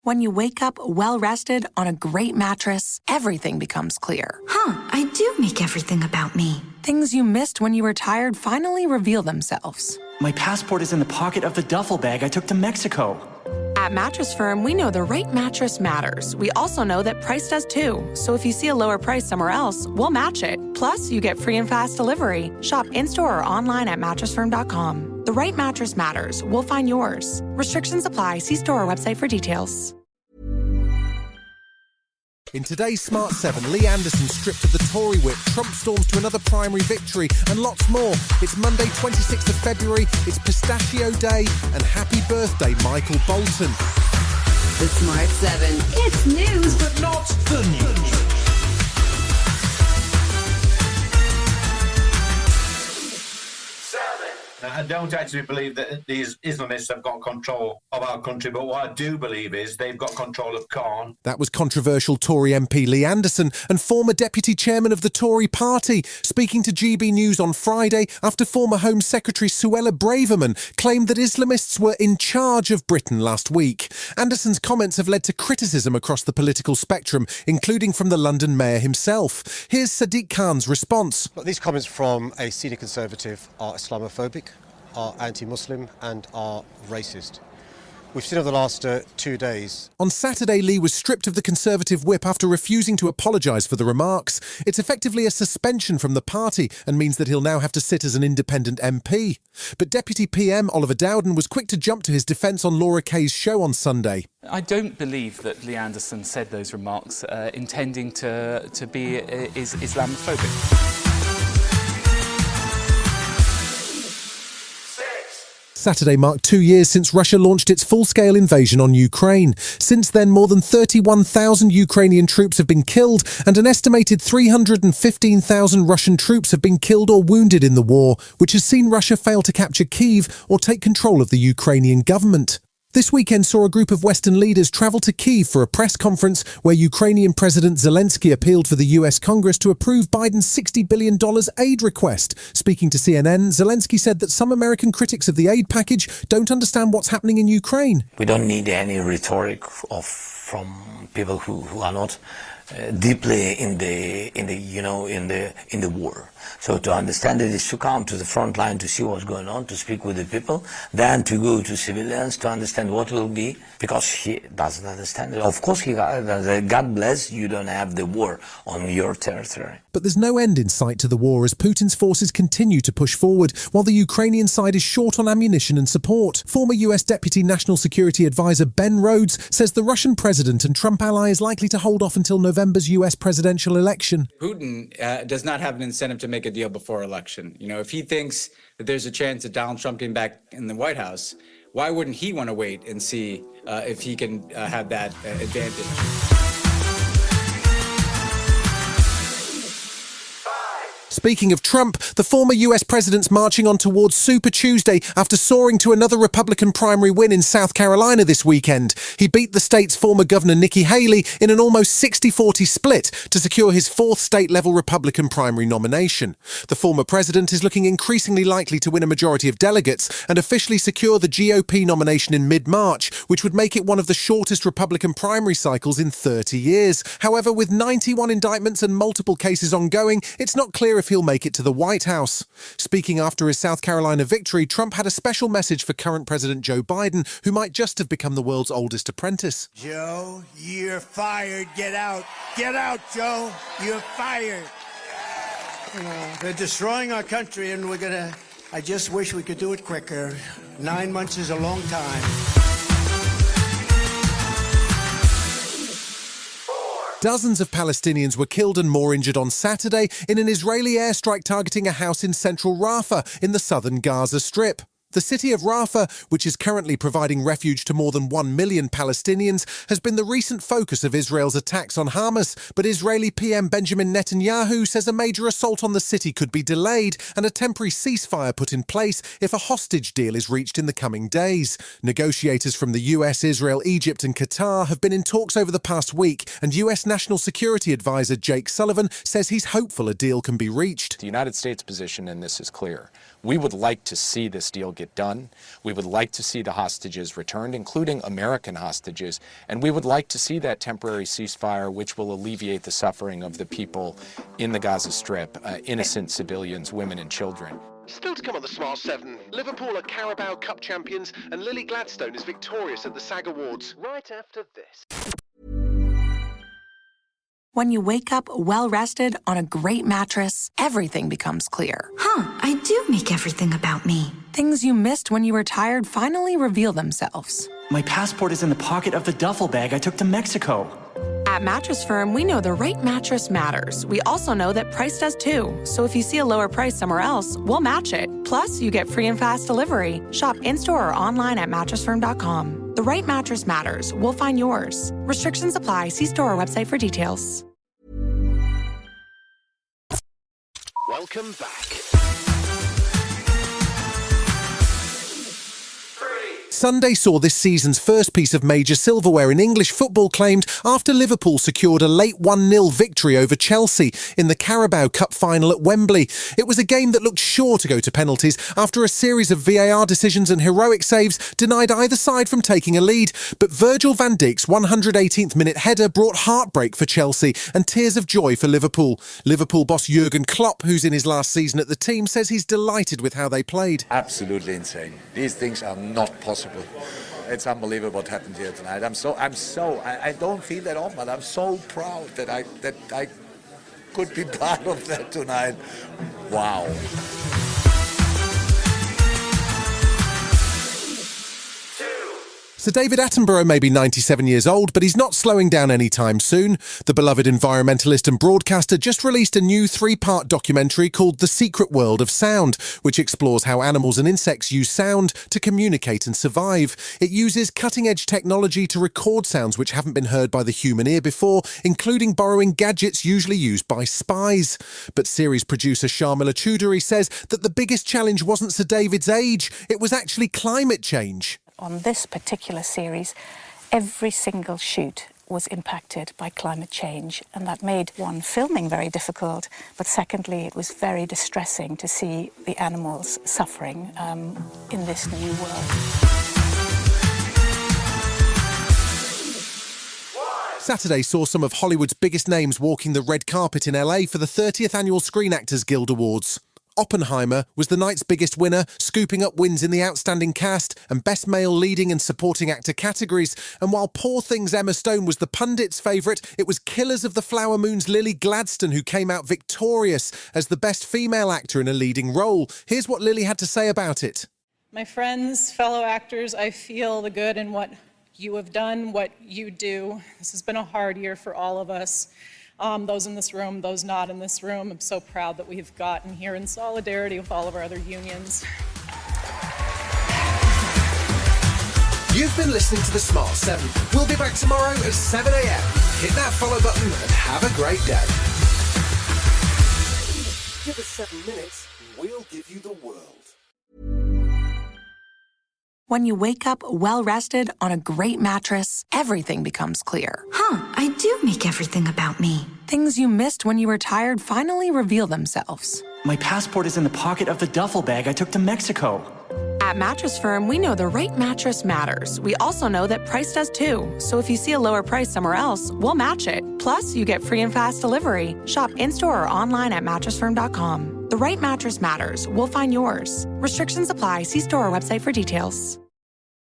When you wake up well-rested on a great mattress, everything becomes clear. I do make everything about me. Things you missed when you were tired finally reveal themselves. My passport is in the pocket of the duffel bag I took to Mexico. At Mattress Firm, we know the right mattress matters. We also know that price does too. So if you see a lower price somewhere else, we'll match it. Plus, you get free and fast delivery. Shop in-store or online at mattressfirm.com. The right mattress matters. We'll find yours. Restrictions apply. See store or website for details. In today's Smart 7, Lee Anderson stripped of the Tory whip, Trump storms to another primary victory, and lots more. It's Monday, 26th of February, it's Pistachio Day, and happy birthday, Michael Bolton. The Smart 7. It's news, but not the news. I don't actually believe that these Islamists have got control of our country, but what I do believe is they've got control of Khan. That was controversial Tory MP Lee Anderson and former deputy chairman of the Tory party, speaking to GB News on Friday after former Home Secretary Suella Braverman claimed that Islamists were in charge of Britain last week. Anderson's comments have led to criticism across the political spectrum, including from the London mayor himself. Here's Sadiq Khan's response. These comments from a senior Conservative are Islamophobic, are anti-Muslim and are racist. We've seen over the last 2 days. On Saturday, Lee was stripped of the Conservative whip after refusing to apologise for the remarks. It's effectively a suspension from the party and means that he'll now have to sit as an independent MP. But Deputy PM Oliver Dowden was quick to jump to his defence on Laura Kay's show on Sunday. I don't believe that Lee Anderson said those remarks intending to be Islamophobic. Saturday marked 2 years since Russia launched its full-scale invasion on Ukraine. Since then, more than 31,000 Ukrainian troops have been killed, and an estimated 315,000 Russian troops have been killed or wounded in the war, which has seen Russia fail to capture Kyiv or take control of the Ukrainian government. This weekend saw a group of Western leaders travel to Kyiv for a press conference where Ukrainian President Zelensky appealed for the US Congress to approve Biden's $60 billion aid request. Speaking to CNN, Zelensky said that some American critics of the aid package don't understand what's happening in Ukraine. We don't need any rhetoric from people who are not deeply in the war. So to understand it is to come to the front line to see what's going on, to speak with the people, then to go to civilians to understand what will be, because he doesn't understand it. Of course, God bless, you don't have the war on your territory. But there's no end in sight to the war as Putin's forces continue to push forward, while the Ukrainian side is short on ammunition and support. Former US Deputy National Security Advisor Ben Rhodes says the Russian president and Trump ally is likely to hold off until November's US presidential election. Putin does not have an incentive to make a deal before election. You know, if he thinks that there's a chance of Donald Trump getting back in the White House, why wouldn't he want to wait and see if he can have that advantage? Speaking of Trump, the former US president's marching on towards Super Tuesday after soaring to another Republican primary win in South Carolina this weekend. He beat the state's former governor Nikki Haley in an almost 60-40 split to secure his fourth state-level Republican primary nomination. The former president is looking increasingly likely to win a majority of delegates and officially secure the GOP nomination in mid-March, which would make it one of the shortest Republican primary cycles in 30 years. However, with 91 indictments and multiple cases ongoing, it's not clear if he'll make it to the White House. Speaking after his South Carolina victory, Trump had a special message for current President Joe Biden, who might just have become the world's oldest apprentice. Joe, you're fired. Get out. Get out, Joe. You're fired. They're destroying our country, and I just wish we could do it quicker. 9 months is a long time. Dozens of Palestinians were killed and more injured on Saturday in an Israeli airstrike targeting a house in central Rafah in the southern Gaza Strip. The city of Rafah, which is currently providing refuge to more than 1 million Palestinians, has been the recent focus of Israel's attacks on Hamas, but Israeli PM Benjamin Netanyahu says a major assault on the city could be delayed and a temporary ceasefire put in place if a hostage deal is reached in the coming days. Negotiators from the US, Israel, Egypt and Qatar have been in talks over the past week, and US National Security Advisor Jake Sullivan says he's hopeful a deal can be reached. The United States position in this is clear. We would like to see this deal get it done. We would like to see the hostages returned, including American hostages, and we would like to see that temporary ceasefire, which will alleviate the suffering of the people in the Gaza Strip, innocent civilians, women and children. Still to come on the Smart 7, Liverpool are Carabao Cup champions and Lily Gladstone is victorious at the SAG Awards. Right after this. When you wake up well-rested on a great mattress, everything becomes clear. I do make everything about me. Things you missed when you were tired finally reveal themselves. My passport is in the pocket of the duffel bag I took to Mexico. At Mattress Firm, we know the right mattress matters. We also know that price does too. So if you see a lower price somewhere else, we'll match it. Plus, you get free and fast delivery. Shop in-store or online at mattressfirm.com. The right mattress matters. We'll find yours. Restrictions apply. See store or website for details. Welcome back. Sunday saw this season's first piece of major silverware in English football claimed after Liverpool secured a late 1-0 victory over Chelsea in the Carabao Cup final at Wembley. It was a game that looked sure to go to penalties after a series of VAR decisions and heroic saves denied either side from taking a lead. But Virgil van Dijk's 118th minute header brought heartbreak for Chelsea and tears of joy for Liverpool. Liverpool boss Jurgen Klopp, who's in his last season at the team, says he's delighted with how they played. Absolutely insane. These things are not possible. It's unbelievable what happened here tonight. I don't feel that often, but I'm so proud that I could be part of that tonight. Wow. Sir David Attenborough may be 97 years old, but he's not slowing down anytime soon. The beloved environmentalist and broadcaster just released a new 3-part documentary called The Secret World of Sound, which explores how animals and insects use sound to communicate and survive. It uses cutting-edge technology to record sounds which haven't been heard by the human ear before, including borrowing gadgets usually used by spies. But series producer Sharmila Choudhury says that the biggest challenge wasn't Sir David's age, it was actually climate change. On this particular series, every single shoot was impacted by climate change, and that made, one, filming very difficult, but secondly, it was very distressing to see the animals suffering in this new world. Saturday saw some of Hollywood's biggest names walking the red carpet in LA for the 30th annual Screen Actors Guild Awards. Oppenheimer was the night's biggest winner, scooping up wins in the Outstanding Cast and Best Male Leading and Supporting Actor categories. And while Poor Things Emma Stone was the pundits' favourite, it was Killers of the Flower Moon's Lily Gladstone who came out victorious as the best female actor in a leading role. Here's what Lily had to say about it. My friends, fellow actors, I feel the good in what you have done, what you do. This has been a hard year for all of us. Those in this room, those not in this room. I'm so proud that we've gotten here in solidarity with all of our other unions. You've been listening to The Smart 7. We'll be back tomorrow at 7 a.m. Hit that follow button and have a great day. Give us 7 minutes and we'll give you the world. When you wake up well-rested on a great mattress, everything becomes clear. I do make everything about me. Things you missed when you were tired finally reveal themselves. My passport is in the pocket of the duffel bag I took to Mexico. At Mattress Firm, we know the right mattress matters. We also know that price does too. So if you see a lower price somewhere else, we'll match it. Plus, you get free and fast delivery. Shop in-store or online at mattressfirm.com. The right mattress matters. We'll find yours. Restrictions apply. See store or website for details.